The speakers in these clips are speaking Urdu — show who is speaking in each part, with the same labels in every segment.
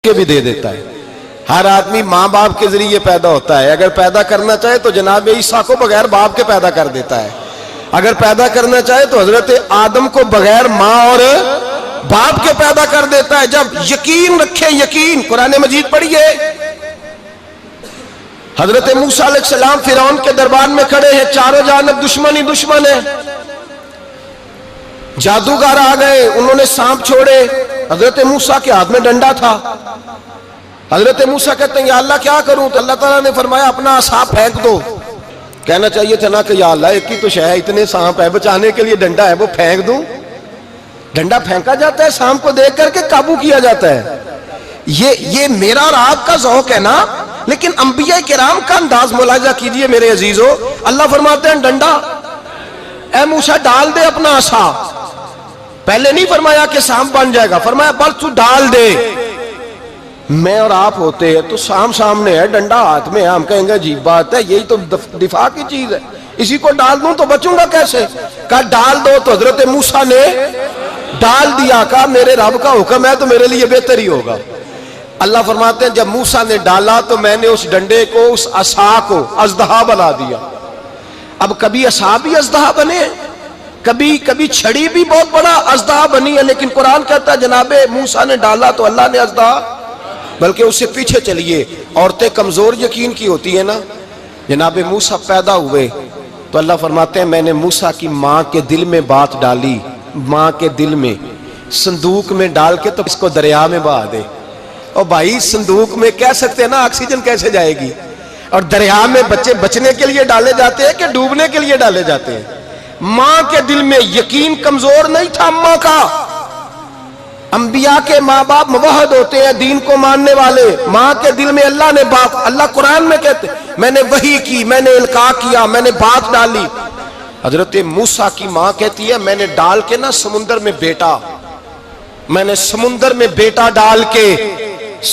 Speaker 1: کے بھی دے دیتا ہے. ہر آدمی ماں باپ کے ذریعے پیدا ہوتا ہے. اگر پیدا کرنا چاہے تو جناب عیسیٰ کو بغیر باپ کے پیدا کر دیتا ہے. اگر پیدا کرنا چاہے تو حضرت آدم کو بغیر ماں اور باپ کے پیدا کر دیتا ہے. جب یقین رکھیں, یقین, قرآن مجید پڑھیے. حضرت موسیٰ علیہ السلام فرعون کے دربار میں کھڑے ہیں, چاروں جانب دشمن ہی دشمن ہے. جادوگر آ گئے, انہوں نے سانپ چھوڑے. حضرت موسیٰ کے ہاتھ میں ڈنڈا تھا. حضرت موسیٰ کہتے ہیں یا اللہ کیا کروں؟ تو اللہ تعالیٰ نے فرمایا اپنا عصا پھینک دو. کہنا چاہیے تھا نا کہ یا اللہ ایک ہی تو شے ہے, اتنے سانپ ہے, بچانے کے لیے ڈنڈا ہے, وہ پھینک دوں. ڈنڈا پھینکا جاتا ہے, سانپ کو دیکھ کر کے قابو کیا جاتا ہے. یہ میرا اور آپ کا ذوق ہے نا, لیکن انبیاء کرام کا انداز ملاحظہ کیجئے میرے عزیزو. اللہ فرماتے ہیں ڈنڈا, اے موسیٰ ڈال دے اپنا عصا. پہلے نہیں فرمایا کہ سانپ بن جائے گا, فرمایا بس تو ڈال دے. میں اور آپ ہوتے ہیں تو سام سامنے ہے, ڈنڈا ہاتھ میں ہے, ہم کہیں گے عجیب بات ہے, یہی تو دفاع کی چیز ہے, اسی کو ڈال دوں تو بچوں گا کیسے؟ کہا ڈال دو. تو حضرت موسیٰ نے ڈال دیا. کہا میرے رب کا حکم ہے تو میرے لیے بہتر ہی ہوگا. اللہ فرماتے ہیں جب موسیٰ نے ڈالا تو میں نے اس ڈنڈے کو, اس عصا کو اژدہا بنا دیا. اب کبھی عصا بھی اژدہا بنے, کبھی چھڑی بھی بہت بڑا اژدہا بنی ہے, لیکن قرآن کہتا ہے جناب موسیٰ نے ڈالا تو اللہ نے اژدہا. بلکہ اس سے پیچھے چلیے, عورتیں کمزور یقین کی ہوتی ہیں نا. جناب موسیٰ پیدا ہوئے تو اللہ فرماتے ہیں میں نے موسیٰ کی ماں کے دل میں بات ڈالی, ماں کے دل میں, صندوق میں ڈال کے تو اس کو دریا میں بہا دے. اور بھائی صندوق میں کہہ سکتے ہیں نا آکسیجن کیسے جائے گی, اور دریا میں بچے بچنے کے لیے ڈالے جاتے ہیں کہ ڈوبنے کے لیے ڈالے جاتے ہیں. ماں کے دل میں یقین کمزور نہیں تھا اماں کا. انبیاء کے ماں باپ موحد ہوتے ہیں, دین کو ماننے والے. ماں کے دل میں اللہ نے بات, اللہ قرآن میں کہتے میں نے وحی کی, میں نے القاء کیا, میں نے بات ڈالی. حضرت موسیٰ کی ماں کہتی ہے میں نے ڈال کے نا سمندر میں بیٹا, میں نے سمندر میں بیٹا ڈال کے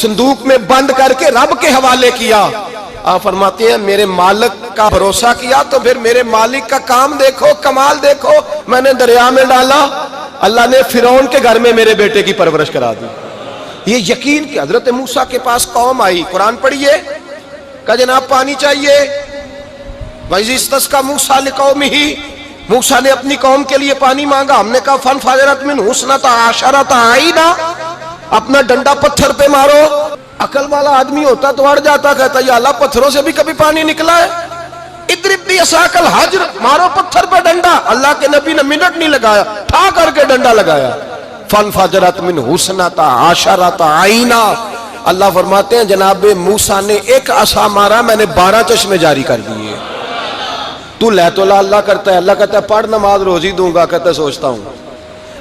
Speaker 1: صندوق میں بند کر کے رب کے حوالے کیا. آپ فرماتے ہیں میرے مالک کا بھروسہ کیا تو پھر میرے مالک کا کام دیکھو, کمال دیکھو. میں نے دریا میں ڈالا, اللہ نے فرعون کے گھر میں میرے بیٹے کی پرورش کرا دی. یہ یقین کہ حضرت موسیٰ کے پاس قوم آئی, قرآن پڑھیے. کہا جناب پانی چاہیے. وَإِذِ اسْتَسْقَىٰ مُوسَىٰ لِقَوْمِهِ, موسیٰ نے اپنی قوم کے لیے پانی مانگا. ہم نے کہا فَانْفَجَرَتْ مِنْهُ اثْنَتَا عَشَرَةَ عَيْنًا, اپنا ڈنڈا پتھر پہ مارو. عقل والا آدمی ہوتا تو اڑ جاتا, کہتا یا اللہ پتھروں سے بھی کبھی پانی نکلا ہے؟ اضرب بعصاک الحجر, مارو پتھر پہ ڈنڈا. اللہ کے نبی نے منٹ نہیں لگایا, ٹھا کر کے ڈنڈا لگایا. فَانْفَجَرَتْ مِنْهُ اثْنَتَا عَشَرَةَ عَيْنًا. اللہ فرماتے ہیں جناب موسیٰ نے ایک عصا مارا, میں نے 12 چشمے جاری کر دیے. تو لے تو اللہ کرتا ہے, اللہ کہتا ہے پڑھ نماز روزی دوں گا, کہتا ہے سوچتا ہوں.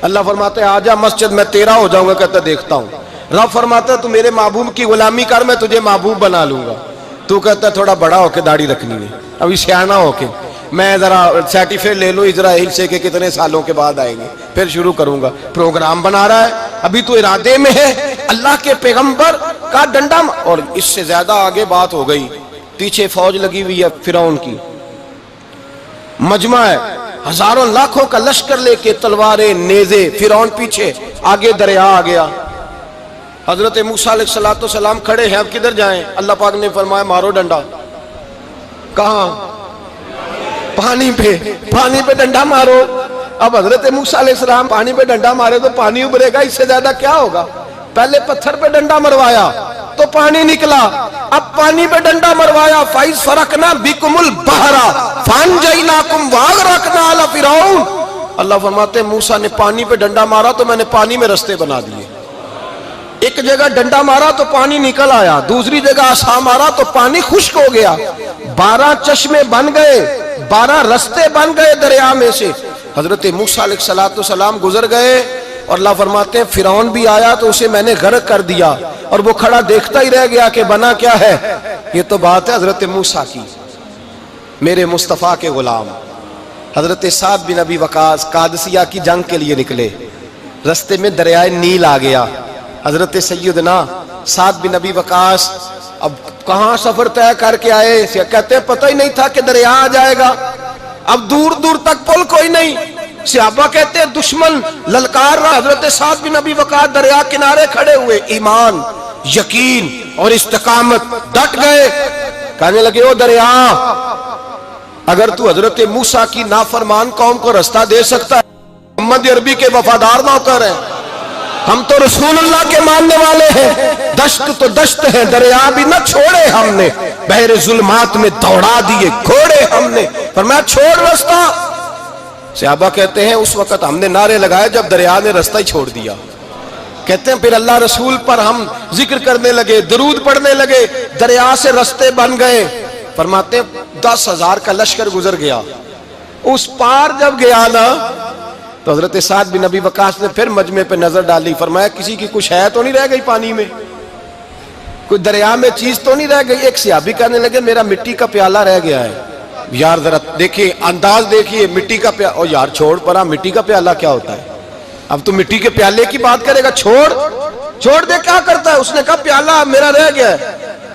Speaker 1: اللہ فرماتے ہیں آجا مسجد میں تیرا ہو جاؤں گا, کہتا ہے دیکھتا ہوں. رب فرماتا ہے تو میرے محبوب کی غلامی کر, میں تجھے محبوب بنا لوں گا. تو کہتا ہے تھوڑا بڑا ہو کے داڑھی رکھنی ہے, ابھی سیانہ ہو کے, میں ذرا سرٹیفکیٹ لے لوں اسرائیل سے کہ کتنے سالوں کے بعد آئیں گے, پھر شروع کروں گا. پروگرام بنا رہا ہے, ابھی تو ارادے میں ہے. اللہ کے پیغمبر کا ڈنڈا, اور اس سے زیادہ آگے بات ہو گئی. پیچھے فوج لگی ہوئی ہے فرعون کی, مجمع ہے, ہزاروں لاکھوں کا لشکر لے کے, تلواریں, نیزے. فرعون پیچھے, آگے دریا آ گیا. حضرت موسیٰ علیہ السلام کھڑے ہیں, اب کدھر جائیں؟ اللہ پاک نے فرمایا مارو ڈنڈا. کہاں؟ پانی پہ ڈنڈا مارو. اب حضرت موسیٰ علیہ السلام پانی پہ ڈنڈا مارے تو پانی ابھرے گا, اس سے زیادہ کیا ہوگا؟ پہلے پتھر پہ ڈنڈا مروایا تو پانی نکلا, اب پانی پہ ڈنڈا مروایا. فَإِذْ فَرَقْنَا بِكُمُ الْبَحْرَ فَأَنْجَيْنَاكُمْ وَأَغْرَقْنَا آلَ فِرْعَوْنَ. اللہ فرماتے ہیں موسیٰ نے پانی پہ ڈنڈا مارا تو میں نے پانی میں رستے بنا دیے. ایک جگہ ڈنڈا مارا تو پانی نکل آیا, دوسری جگہ عصا مارا تو پانی خشک ہو گیا. 12 چشمے بن گئے, 12 رستے بن گئے دریا میں سے. حضرت موسیٰ علیہ السلام گزر گئے, اور اللہ فرماتے ہیں فرعون بھی آیا تو اسے میں نے غرق کر دیا, اور وہ کھڑا دیکھتا ہی رہ گیا کہ بنا کیا ہے. یہ تو بات ہے حضرت موسیٰ کی, میرے مصطفیٰ کے غلام. حضرت سعد بن ابی وقاص قادسیہ کی جنگ کے لیے نکلے, رستے میں دریائے نیل آ گیا. حضرت سیدنا سعد بن ابی وقاص اب کہاں سفر طے کر کے آئے, کہتے ہیں پتہ ہی نہیں تھا کہ دریا آ جائے گا. اب دور دور تک پل کوئی نہیں, صحابہ کہتے ہیں دشمن للکار رہا. حضرت سعد بن ابی وقاص دریا کنارے کھڑے ہوئے, ایمان یقین اور استقامت، ڈٹ گئے. کہنے لگے او دریا، اگر تو حضرت موسیٰ کی نافرمان قوم کو رستہ دے سکتا ہے، محمد عربی کے وفادار نوکر ہیں، ہم تو رسول اللہ کے ماننے والے ہیں. دشت تو دشت ہے، دریا بھی نہ چھوڑے ہم نے، بحر ظلمات میں دوڑا دیے گھوڑے ہم نے. فرمایا چھوڑ رستہ. صحابہ کہتے ہیں اس وقت ہم نے نعرے لگائے جب دریا نے رستہ ہی چھوڑ دیا. کہتے ہیں پھر اللہ رسول پر ہم ذکر کرنے لگے، درود پڑھنے لگے، دریا سے رستے بن گئے. فرماتے ہیں 10,000 کا لشکر گزر گیا. اس پار جب گیا نا تو حضرت سعد بن ابی وقاص نے پھر مجمع پہ نظر ڈالی. فرمایا کسی کی کچھ ہے تو نہیں رہ گئی پانی میں، کوئی دریا میں چیز تو نہیں رہ گئی. ایک صحابی کہنے لگے میرا مٹی کا پیالہ رہ گیا ہے. یار ذرا دیکھیے انداز دیکھیے، مٹی کا پیالہ. او یار چھوڑ پرا، مٹی کا پیالہ کیا ہوتا ہے؟ اب تو مٹی کے پیالے کی بات کرے گا. چھوڑ دے، کیا کرتا ہے؟ اس نے کہا پیالہ میرا رہ گیا ہے.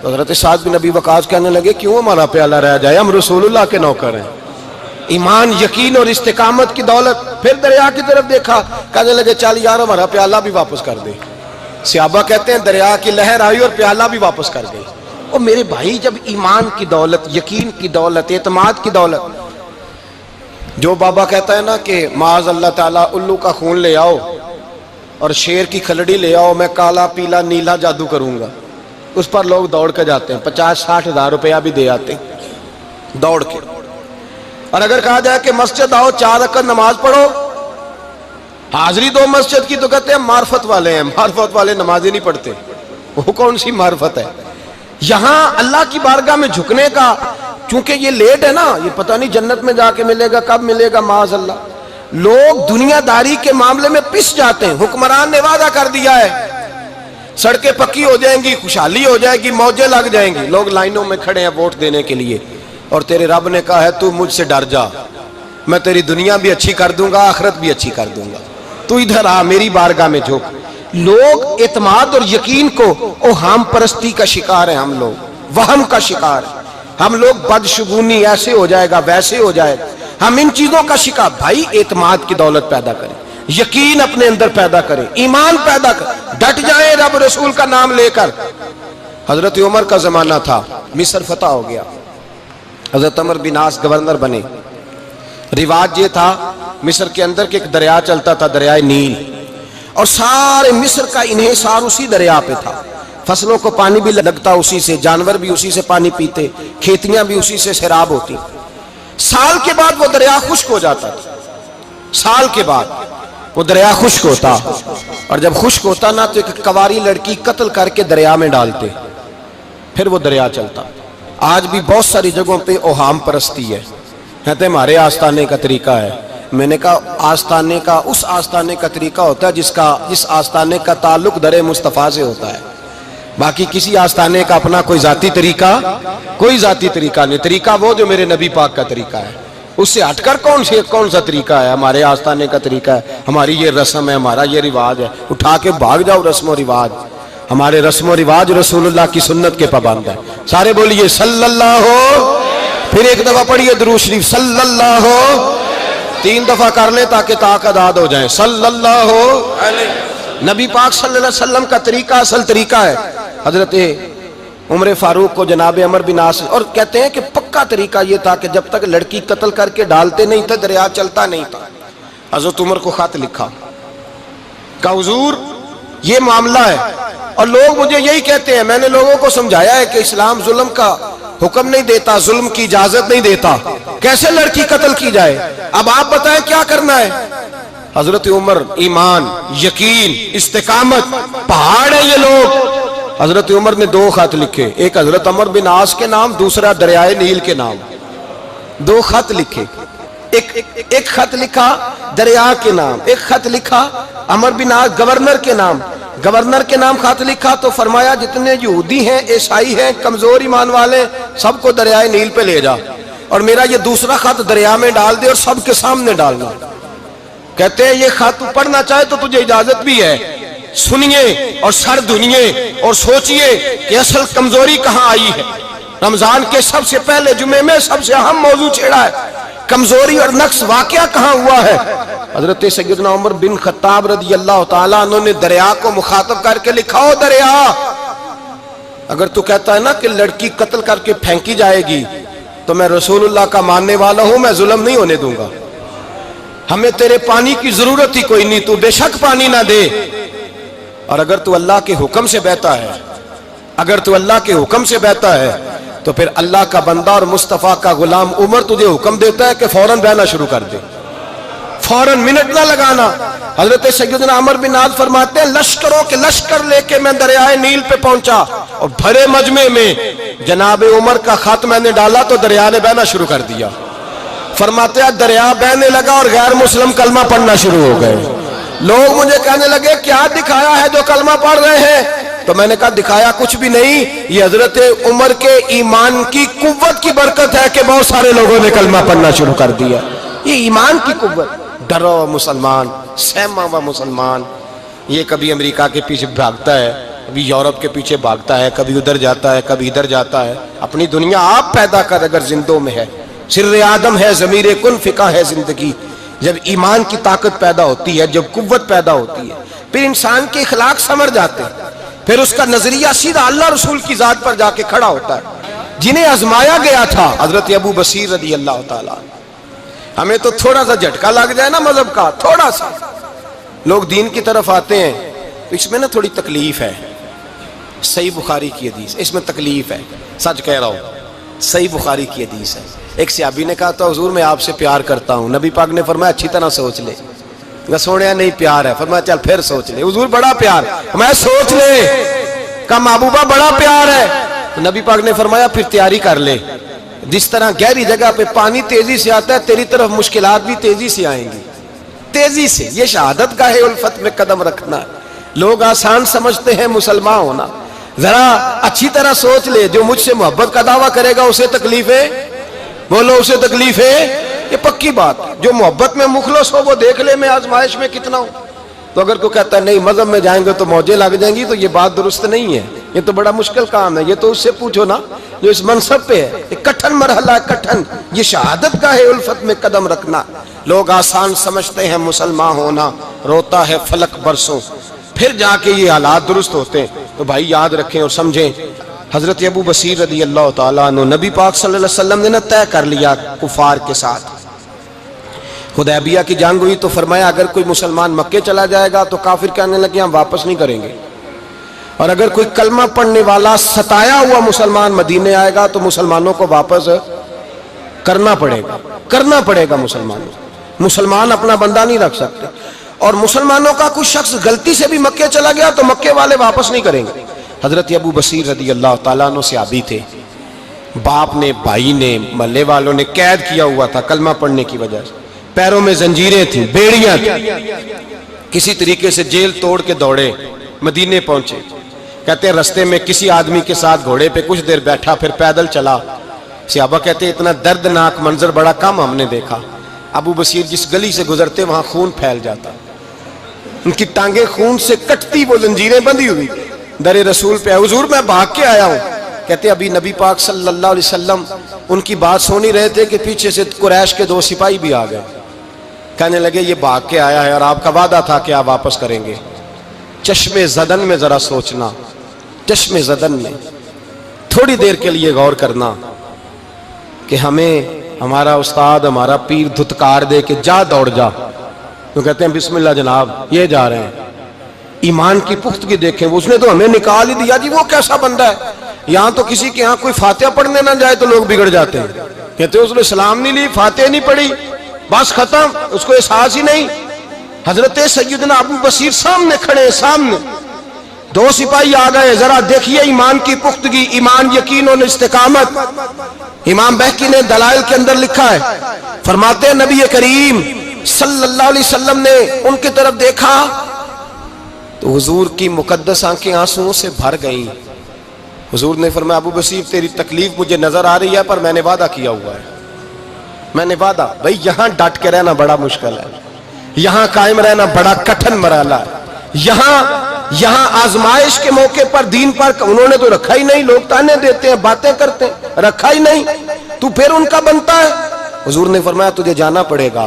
Speaker 1: تو حضرت سعد بن ابی وقاص کہنے لگے کیوں ہمارا پیالہ رہ جائے، ہم رسول اللہ کے نوکر ہیں. ایمان، یقین اور استقامت کی دولت. پھر دریا کی طرف دیکھا، کہنے لگے چل یار ہمارا پیالہ بھی واپس کر دے. صحابہ کہتے ہیں دریا کی لہر آئی اور پیالہ بھی واپس کر گئی. اور میرے بھائی جب ایمان کی دولت، یقین کی دولت، اعتماد کی دولت، جو بابا کہتا ہے نا کہ معاذ اللہ تعالیٰ الو کا خون لے آؤ اور شیر کی کھلڑی لے آؤ، میں کالا پیلا نیلا جادو کروں گا، اس پر لوگ دوڑ کے جاتے ہیں، 50-60 ہزار روپیہ بھی دے آتے ہیں دوڑ کے. اور اگر کہا جائے کہ مسجد آؤ 4 رکعت نماز پڑھو، حاضری دو مسجد کی، تو کہتے ہیں معرفت والے ہیں. معرفت والے نماز ہی نہیں پڑھتے، وہ کون سی معرفت ہے؟ یہاں اللہ کی بارگاہ میں جھکنے کا، چونکہ یہ لیٹ ہے نا، یہ پتہ نہیں جنت میں جا کے ملے گا، کب ملے گا، معاذ اللہ. لوگ دنیا داری کے معاملے میں پس جاتے ہیں. حکمران نے وعدہ کر دیا ہے سڑکیں پکی ہو جائیں گی، خوشحالی ہو جائے گی، موجیں لگ جائیں گی، لوگ لائنوں میں کھڑے ہیں ووٹ دینے کے لیے، اور تیرے رب نے کہا ہے تو مجھ سے ڈر جا، میں تیری دنیا بھی اچھی کر دوں گا، آخرت بھی اچھی کر دوں گا، تو ادھر آ میری بارگاہ میں جھک. لوگ اعتماد اور یقین کو اوہام پرستی کا شکار ہیں، ہم لوگ وہم کا شکار ہیں. ہم لوگ بدشگونی، ایسے ہو جائے گا ویسے ہو جائے گا، ہم ان چیزوں کا شکار. بھائی اعتماد کی دولت پیدا کریں، یقین اپنے اندر پیدا کریں، ایمان پیدا کریں، ڈٹ جائیں رب رسول کا نام لے کر. حضرت عمر کا زمانہ تھا، مصر فتح ہو گیا، حضرت عمر بن عاص گورنر بنے. رواج یہ تھا مصر کے اندر کہ ایک دریا چلتا تھا، دریائے نیل، اور سارے مصر کا انحصار اسی دریا پہ تھا. فصلوں کو پانی بھی لگتا اسی سے، جانور بھی اسی سے پانی پیتے، کھیتیاں بھی اسی سے سیراب ہوتی. سال کے بعد وہ دریا خشک ہو جاتا تھا، سال کے بعد وہ دریا خشک ہوتا، اور جب خشک ہوتا نا تو ایک کواری لڑکی قتل کر کے دریا میں ڈالتے، پھر وہ دریا چلتا. آج بھی بہت ساری جگہوں پہ اوہام پرستی ہے، کہتے ہیں ہمارے آستانے کا طریقہ ہے. میں نے کہا آستانے کا، اس آستانے کا طریقہ ہوتا ہے جس آستانے کا تعلق در مصطفیٰ سے ہوتا ہے. باقی کسی آستانے کا اپنا کوئی ذاتی طریقہ نہیں. طریقہ وہ جو میرے نبی پاک کا طریقہ ہے، اس سے ہٹ کر کون سا طریقہ ہے؟ ہمارے آستانے کا طریقہ ہے، ہماری یہ رسم ہے، ہمارا یہ رواج ہے. اٹھا کے بھاگ جاؤ رسم و رواج. ہمارے رسم و رواج رسول اللہ کی سنت کے پابند ہے. سارے بولیے صلی اللہ ہو. پھر ایک دفعہ پڑھیے درود شریف صلی اللہ ہو. 3 دفعہ کر لیں تاکہ طاق اداد ہو جائیں. صلی اللہ ہو. نبی پاک صلی اللہ علیہ وسلم کا طریقہ اصل طریقہ ہے. حضرت عمر فاروق کو جناب عمر بن عاص، اور کہتے ہیں کہ پکا طریقہ یہ تھا کہ جب تک لڑکی قتل کر کے ڈالتے نہیں تھے دریا چلتا نہیں تھا. حضرت عمر کو خط لکھا کہ حضور یہ معاملہ ہے، اور لوگ مجھے یہی کہتے ہیں. میں نے لوگوں کو سمجھایا ہے کہ اسلام ظلم کا حکم نہیں دیتا، ظلم کی اجازت نہیں دیتا، کیسے لڑکی قتل کی جائے. اب آپ بتائیں کیا کرنا ہے. حضرت عمر ایمان، یقین، استقامت، پہاڑ ہیں یہ لوگ. حضرت عمر نے 2 خط لکھے، ایک حضرت عمر بن عاص کے نام، دوسرا دریائے نیل کے نام. 2 خط لکھے، ایک خط لکھا دریا کے نام، ایک خط لکھا عمر بن عاص گورنر کے نام. گورنر کے نام خط لکھا تو فرمایا جتنے یہودی ہیں، عیسائی ہیں، کمزور ایمان والے، سب کو دریائے نیل پہ لے جا، اور میرا یہ دوسرا خط دریا میں ڈال دے اور سب کے سامنے ڈالنا. کہتے ہیں یہ خط پڑھنا چاہے تو تجھے اجازت بھی ہے، سنیے اور سر دھنیے اور سوچئے کہ اصل کمزوری کہاں آئی ہے. رمضان کے سب سے پہلے جمعے میں سب سے اہم موضوع چھیڑا ہے، کمزوری اور نقص واقعہ کہاں ہوا ہے. حضرت سیدنا عمر بن خطاب رضی اللہ تعالیٰ عنہ نے دریا کو مخاطب کر کے لکھا، او دریا اگر تو کہتا ہے نا کہ لڑکی قتل کر کے پھینکی جائے گی تو میں رسول اللہ کا ماننے والا ہوں، میں ظلم نہیں ہونے دوں گا، ہمیں تیرے پانی کی ضرورت ہی کوئی نہیں، تو بے شک پانی نہ دے۔ اور اگر تو اللہ کے حکم سے بہتا ہے، اگر تو اللہ کے حکم سے بہتا ہے تو پھر اللہ کا بندہ اور مصطفیٰ کا غلام عمر تجھے حکم دیتا ہے کہ فوراً بہنا شروع کر دے، فوراً منٹ نہ لگانا۔ حضرت سیدنا عمر بن عاص فرماتے ہیں لشکروں کے لشکر لے کے میں دریائے نیل پہ پہنچا اور بھرے مجمع میں جناب عمر کا خط میں نے ڈالا تو دریا نے بہنا شروع کر دیا۔ فرماتے ہیں دریا بہنے لگا اور غیر مسلم کلمہ پڑھنا شروع ہو گئے۔ لوگ مجھے کہنے لگے کیا دکھایا ہے جو کلمہ پڑھ رہے ہیں؟ تو میں نے کہا دکھایا کچھ بھی نہیں، یہ حضرت عمر کے ایمان کی قوت کی برکت ہے کہ بہت سارے لوگوں نے کلمہ پڑھنا شروع کر دیا۔ یہ ایمان کی قوت، ڈرا ہوا مسلمان، سہما ہوا مسلمان، یہ کبھی امریکہ کے پیچھے بھاگتا ہے، کبھی یورپ کے پیچھے بھاگتا ہے، کبھی ادھر جاتا ہے، کبھی ادھر جاتا ہے۔ اپنی دنیا آپ پیدا کر، اگر زندوں میں ہے، سر آدم ہے، ضمیر کن فقہ ہے زندگی۔ جب ایمان کی طاقت پیدا ہوتی ہے، جب قوت پیدا ہوتی ہے، پھر انسان کے اخلاق سمر جاتے ہیں، پھر اس کا نظریہ سیدھا اللہ رسول کی ذات پر جا کے کھڑا ہوتا ہے۔ جنہیں آزمایا گیا تھا حضرت ابو بصیر رضی اللہ تعالیٰ، ہمیں تو تھوڑا سا جھٹکا لگ جائے نا مذہب کا، تھوڑا سا لوگ دین کی طرف آتے ہیں تو اس میں نا تھوڑی تکلیف ہے۔ صحیح بخاری کی حدیث، اس میں تکلیف ہے، سچ کہہ رہا ہوں، صحیح بخاری کی حدیث ہے۔ ایک صحابی نے کہا تو حضور میں آپ سے پیار کرتا ہوں، نبی پاک نے فرمایا اچھی طرح سوچ لے۔ سوڑیا نہیں پیار ہے، فرمایا چل پھر سوچ لے۔ حضور بڑا پیار، میں سوچ لے۔ کہا محبوبہ بڑا پیار ہے، تو نبی پاک نے فرمایا پھر تیاری کر لے، جس طرح گہری جگہ پہ پانی تیزی سے آتا ہے تیری طرف مشکلات بھی تیزی سے آئیں گی، تیزی سے۔ یہ شہادت گاہ الفت میں قدم رکھنا ہے۔ لوگ آسان سمجھتے ہیں مسلمان ہونا، ذرا اچھی طرح سوچ لے، جو مجھ سے محبت کا دعویٰ کرے گا اسے تکلیف ہے، بولو اسے تکلیف ہے، یہ پکی بات۔ جو محبت میں مخلص ہو وہ دیکھ لے میں آزمائش میں کتنا ہوں۔ تو اگر کوئی کہتا ہے نہیں مذہب میں جائیں گے تو موجیں لگ جائیں گی، تو یہ بات درست نہیں ہے، یہ تو بڑا مشکل کام ہے۔ یہ تو اس سے پوچھو نا جو اس منصب پہ ہے، ایک کٹھن مرحلہ ہے، کٹھن۔ یہ شہادت گاہ الفت میں قدم رکھنا۔ لوگ آسان سمجھتے ہیں مسلمان ہونا، روتا ہے فلک برسوں، پھر جا کے یہ حالات درست ہوتے ہیں۔ تو بھائی یاد رکھیں اور سمجھیں، حضرت ابو بصیر رضی اللہ تعالیٰ عنہ، نبی پاک صلی اللہ علیہ وسلم نے طے کر لیا کفار کے ساتھ، حدیبیہ کی جنگ ہوئی تو فرمایا اگر کوئی مسلمان مکے چلا جائے گا تو کافر کہنے لگے ہم واپس نہیں کریں گے، اور اگر کوئی کلمہ پڑھنے والا ستایا ہوا مسلمان مدینے آئے گا تو مسلمانوں کو واپس کرنا پڑے گا مسلمان اپنا بندہ نہیں رکھ سکتے۔ اور مسلمانوں کا کوئی شخص غلطی سے بھی مکے چلا گیا تو مکے والے واپس نہیں کریں گے۔ حضرت ابو بصیر رضی اللہ تعالیٰ عنہ صحابی تھے، باپ نے، بھائی نے، محلے والوں نے قید کیا ہوا تھا کلمہ پڑھنے کی وجہ سے، پیروں میں زنجیریں تھیں، بیڑیاں تھیں، کسی طریقے سے جیل توڑ کے دوڑے مدینے پہنچے۔ کہتے ہیں رستے میں کسی آدمی کے ساتھ گھوڑے پہ کچھ دیر بیٹھا، پھر پیدل چلا۔ صحابہ کہتے ہیں اتنا دردناک منظر بڑا کم ہم نے دیکھا۔ ابو بصیر جس گلی سے گزرتے وہاں خون پھیل جاتا، ان کی ٹانگیں خون سے کٹتی، وہ زنجیریں بندھی ہوئی، در رسول پہ حضور میں بھاگ کے آیا ہوں۔ کہتے ابھی نبی پاک صلی اللہ علیہ وسلم ان کی بات سن ہی رہے تھے کہ پیچھے سے قریش کے 2 سپاہی بھی آ گئے، کہنے لگے یہ بھاگ کے آیا ہے اور آپ کا وعدہ تھا کہ آپ واپس کریں گے۔ چشم زدن میں ذرا سوچنا، چشم زدن میں تھوڑی دیر کے لیے غور کرنا کہ ہمیں ہمارا استاد، ہمارا پیر دھتکار دے کہ جا دوڑ جا، تو کہتے ہیں بسم اللہ جناب یہ جا رہے ہیں۔ ایمان کی پختگی دیکھیں، اس نے تو ہمیں نکال ہی دیا جی، وہ کیسا بندہ ہے۔ یہاں تو کسی کے ہاں کوئی فاتحہ پڑھنے نہ جائے تو لوگ بگڑ جاتے ہیں، کہتے ہیں اس نے سلام نہیں لی، فاتحہ نہیں پڑھی، بس ختم، اس کو احساس ہی نہیں۔ حضرت سیدنا ابو بصیر سامنے کھڑے، سامنے 2 سپاہی آ گئے، ذرا دیکھیے ایمان کی پختگی، ایمان، یقین اور استقامت۔ امام بہقی نے دلائل کے اندر لکھا ہے، فرماتے ہیں نبی کریم صلی اللہ علیہ وسلم نے ان کی طرف دیکھا تو حضور کی مقدس آنکھیں آنسوؤں سے بھر گئیں۔ حضور نے فرمایا ابو بصیر تیری تکلیف مجھے نظر آ رہی ہے، پر میں نے وعدہ کیا ہوا ہے، میں نے وعدہ۔ بھئی یہاں ڈٹ کے رہنا بڑا مشکل ہے، یہاں قائم رہنا بڑا کٹھن مرحلہ ہے۔ یہاں آزمائش کے موقع پر دین پر انہوں نے تو رکھا ہی نہیں، لوگ تانے دیتے ہیں، باتیں کرتے ہیں، رکھا ہی نہیں، تو پھر ان کا بنتا ہے۔ حضور نے فرمایا تجھے جانا پڑے گا۔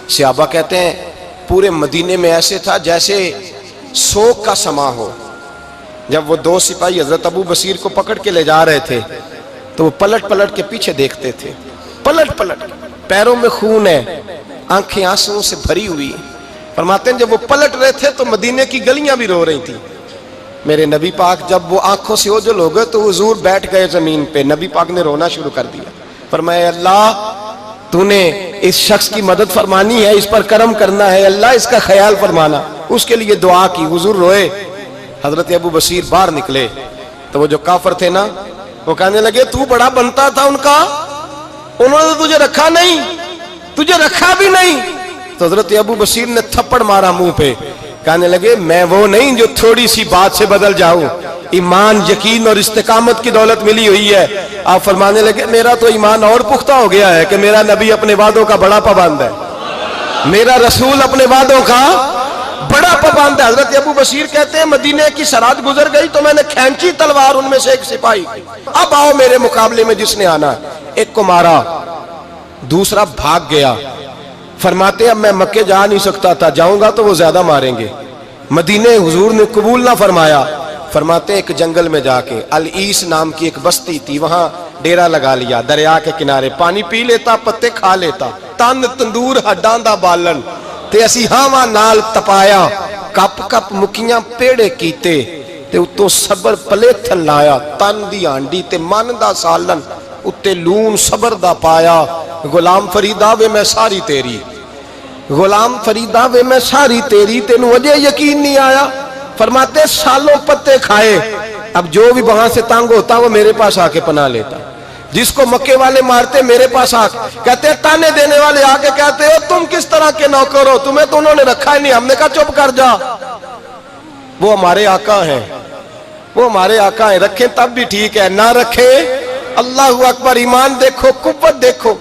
Speaker 1: صحابہ کہتے ہیں پورے مدینے میں ایسے تھا جیسے سوگ کا سما ہو، جب وہ دو سپاہی حضرت ابو بصیر کو پکڑ کے لے جا رہے تھے تو وہ پلٹ پلٹ کے پیچھے دیکھتے تھے، پلٹ پلٹ، پیروں میں خون ہے، آنکھیں آنسوں سے بھری ہوئی۔ فرماتے ہیں جب وہ پلٹ رہے تھے تو مدینے کی گلیاں بھی رو رہی تھی۔ میرے نبی پاک جب وہ آنکھوں سے اوجھل ہو گئے تو حضور بیٹھ گئے زمین پہ، نبی پاک نے رونا شروع کر دیا۔ فرمایا اللہ تو نے اس شخص کی مدد فرمانی ہے، اس پر کرم کرنا ہے، اللہ اس کا خیال فرمانا، اس کے لیے دعا کی، حضور روئے۔ حضرت ابو بصیر باہر نکلے تو وہ جو کافر تھے نا وہ کہنے لگے تو بڑا بنتا تھا ان کا، انہوں نے تجھے رکھا نہیں، تجھے رکھا بھی نہیں۔ تو حضرت ابو بصیر نے تھپڑ مارا منہ پہ، کہنے لگے میں وہ نہیں جو تھوڑی سی بات سے بدل جاؤں، ایمان یقین اور استقامت کی دولت ملی ہوئی ہے۔ آپ فرمانے لگے میرا تو ایمان اور پختہ ہو گیا ہے کہ میرا نبی اپنے وعدوں کا بڑا پابند ہے، میرا رسول اپنے وعدوں کا بڑا پابند ہے۔ حضرت ابو بصیر کہتے ہیں مدینے کی سرحد گزر گئی تو میں نے کھینچی تلوار ان میں سے ایک سپاہی، اب آؤ میرے مقابلے میں جس نے آنا ہے۔ ایک کو مارا، دوسرا بھاگ گیا۔ فرماتے اب میں مکے جا نہیں سکتا تھا، جاؤں گا تو وہ زیادہ ماریں گے، مدینے حضور نے قبول نہ فرمایا۔ فرماتے ایک جنگل میں جا کے العیس نام کی ایک بستی تھی، وہاں ڈیرا لگا لیا، دریا کے کنارے، پانی پی لیتا، پتے کھا لیتا، تن تندور ہڈاں دا بالن تے اسی ہاواں نال تپایا، کپ کپ مکیاں پیڑے کیتے تے اتوں صبر پلیتھن لایا، تن دی ہانڈی تے من دا سالن اتے لون صبر دا پایا، غلام فریدا وے میں ساری تیری، غلام فریدا وے میں ساری تیری، تینوں اجے یقین نہیں آیا۔ فرماتے سالوں پتے کھائے، اب جو بھی وہاں سے تنگ ہوتا وہ میرے پاس آ کے پناہ لیتا، جس کو مکے والے مارتے میرے پاس آ کہتے تانے دینے والے آ کے کہتے ہو تم کس طرح کے نوکر ہو، تمہیں تو انہوں نے رکھا ہی نہیں۔ ہم نے کہا چپ کر جا، وہ ہمارے آقا ہیں، وہ ہمارے آقا ہیں، رکھیں تب بھی ٹھیک ہے، نہ رکھیں اللہ اکبر۔ ایمان دیکھو، قوت دیکھو،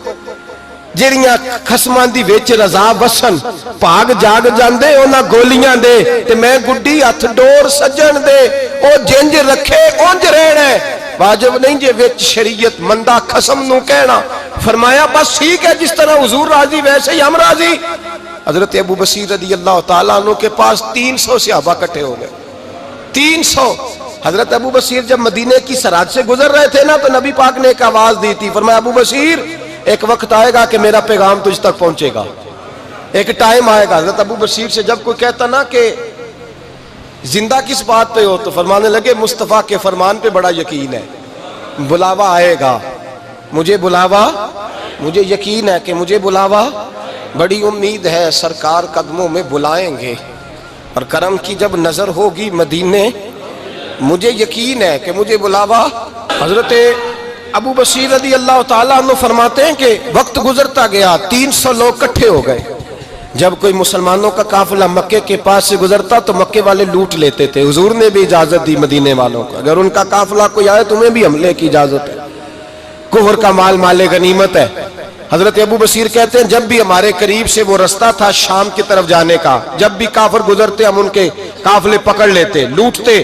Speaker 1: جڑیاں خصماں دی وچ رضا وسن بھاگ جاگ جاندے انہاں گولیاں دے تے میں گڈی ہتھ ڈور سجن دے، او جنج رکھے اونج رہنا ہے، واجب نہیں جے وچ شریعت مندہ خصم نو کہنا۔ فرمایا بس ٹھیک ہے، جس طرح حضور راضی ویسے ہی ہم راضی۔ حضرت ابو بصیر رضی اللہ تعالیٰ عنہ کے پاس 300 صحابہ کٹھے ہو گئے، 300۔ حضرت ابو بصیر جب مدینے کی سرحد سے گزر رہے تھے نا تو نبی پاک نے ایک آواز دی تھی، فرمایا ابو بصیر ایک وقت آئے گا کہ میرا پیغام تجھ تک پہنچے گا، ایک ٹائم آئے گا۔ حضرت ابو بصیر سے جب کوئی کہتا نا کہ زندہ کس بات پہ ہو تو فرمانے لگے مصطفیٰ کے فرمان پہ بڑا یقین ہے، بلاوا آئے گا، مجھے بلاوا، مجھے یقین ہے کہ مجھے بلاوا، بڑی امید ہے سرکار قدموں میں بلائیں گے، اور کرم کی جب نظر ہوگی مدینے، مجھے یقین ہے کہ مجھے بلاوا۔ حضرت ابو بصیر رضی اللہ تعالیٰ عنہ فرماتے ہیں کہ وقت گزرتا گیا، 300 لوگ کٹھے ہو گئے۔ جب کوئی مسلمانوں کا قافلہ مکے کے پاس سے گزرتا تو مکے والے لوٹ لیتے تھے۔ حضور نے بھی اجازت دی مدینے والوں کو، اگر ان کا قافلہ کوئی آئے تمہیں بھی حملے کی اجازت ہے، کفر کا مال مال غنیمت ہے۔ حضرت ابو بصیر کہتے ہیں جب بھی ہمارے قریب سے وہ رستہ تھا شام کی طرف جانے کا، جب بھی کافر گزرتے ہم ان کے قافلے پکڑ لیتے، لوٹتے،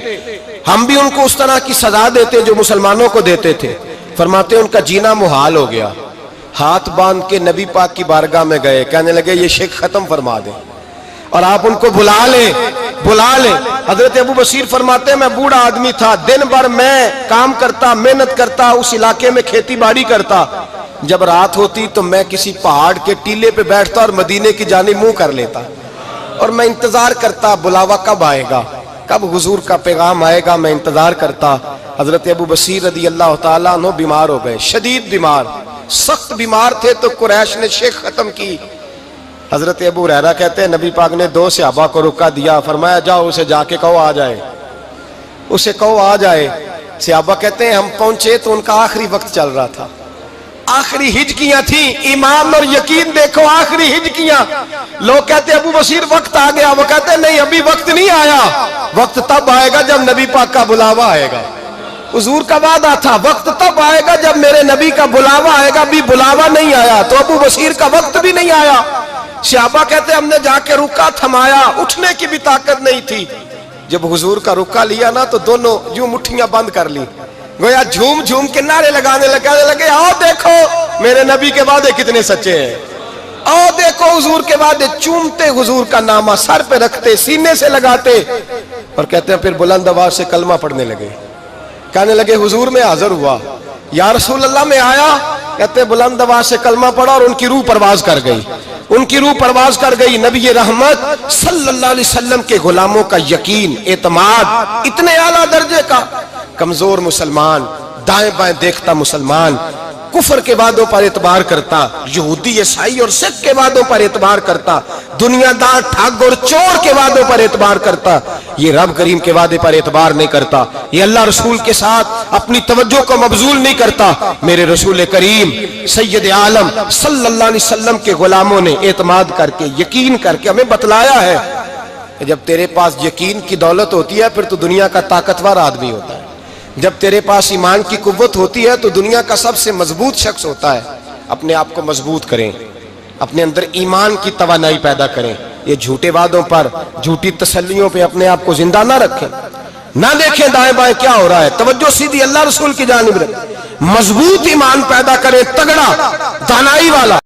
Speaker 1: ہم بھی ان کو اس طرح کی سزا دیتے جو مسلمانوں کو دیتے تھے۔ فرماتے ہیں ان کا جینا محال ہو گیا، ہاتھ باندھ کے نبی پاک کی بارگاہ میں گئے، کہنے لگے یہ شک ختم فرما دیں اور آپ ان کو بلا لیں، بلا لیں۔ حضرت ابو بصیر فرماتے ہیں میں بوڑھا آدمی تھا، دن بھر میں کام کرتا، محنت کرتا، اس علاقے میں کھیتی باڑی کرتا، جب رات ہوتی تو میں کسی پہاڑ کے ٹیلے پہ بیٹھتا اور مدینے کی جانب منہ کر لیتا اور میں انتظار کرتا بلاوا کب آئے گا، کب حضور کا پیغام آئے گا، میں انتظار کرتا۔ حضرت ابو بصیر رضی اللہ تعالیٰ عنہ بیمار ہو گئے، شدید بیمار، سخت بیمار تھے تو قریش نے شیخ ختم کی۔ حضرت ابو ہریرہ کہتے ہیں نبی پاک نے 2 صحابہ کو روکا دیا، فرمایا جاؤ اسے جا کے کہو آ جائے، اسے کہو آ جائے۔ صحابہ کہتے ہیں ہم پہنچے تو ان کا آخری وقت چل رہا تھا، آخری ہجکیاں تھیں، ایمان اور یقین دیکھو، آخری ہجکیاں۔ لوگ کہتے ابو بصیر وقت آ گیا، وہ کہتے ہیں نہیں ابھی وقت نہیں آیا، وقت تب آئے گا جب نبی پاک کا بلاوا آئے گا۔ حضور کا وعدہ تھا وقت تب آئے گا جب میرے نبی کا بلاوا آئے گا، بھی بلاوا نہیں آیا تو ابو بصیر کا وقت بھی نہیں آیا۔ صحابہ کہتے ہم نے جا کے رکا تھمایا، اٹھنے کی بھی طاقت نہیں تھی۔ جب حضور کا رکا لیا نا تو دونوں یوں مٹھیاں بند کر لی، گویا جھوم جھوم کے نعرے لگانے لگے آؤ دیکھو میرے نبی کے وعدے کتنے سچے ہیں، آؤ دیکھو حضور کے وعدے، چومتے حضور کا نامہ، سر پہ رکھتے، سینے سے لگاتے۔ اور کہتے ہیں پھر بلند آواز سے کلمہ پڑھنے لگے. کہنے لگے حضور میں حاضر ہوا. یا رسول اللہ میں آیا. کہتے ہیں بلند آواز سے کلمہ پڑھا اور ان کی روح پرواز کر گئی. ان کی روح پرواز کر گئی. نبی رحمت صلی اللہ علیہ وسلم کے غلاموں کا یقین، اعتماد اتنے اعلیٰ درجے کا. کمزور مسلمان، دائیں بائیں دیکھتا مسلمان، کفر کے وعدوں پر اعتبار کرتا، یہودی عیسائی اور سکھ کے وعدوں پر اعتبار کرتا، دنیا دار ٹھگ اور چور کے وعدوں پر اعتبار کرتا، یہ رب کریم کے وعدے پر اعتبار نہیں کرتا. یہ اللہ رسول کے ساتھ اپنی توجہ کو مبذول نہیں کرتا. میرے رسول کریم سید عالم صلی اللہ علیہ وسلم کے غلاموں نے اعتماد کر کے، یقین کر کے ہمیں بتلایا ہے کہ جب تیرے پاس یقین کی دولت ہوتی ہے پھر تو دنیا کا طاقتور آدمی ہوتا ہے. جب تیرے پاس ایمان کی قوت ہوتی ہے تو دنیا کا سب سے مضبوط شخص ہوتا ہے. اپنے آپ کو مضبوط کریں، اپنے اندر ایمان کی توانائی پیدا کریں. یہ جھوٹے وعدوں پر، جھوٹی تسلیوں پہ اپنے آپ کو زندہ نہ رکھیں. نہ دیکھیں دائیں بائیں کیا ہو رہا ہے، توجہ سیدھی اللہ رسول کی جانب رکھیں. مضبوط ایمان پیدا کریں، تگڑا، دانائی والا.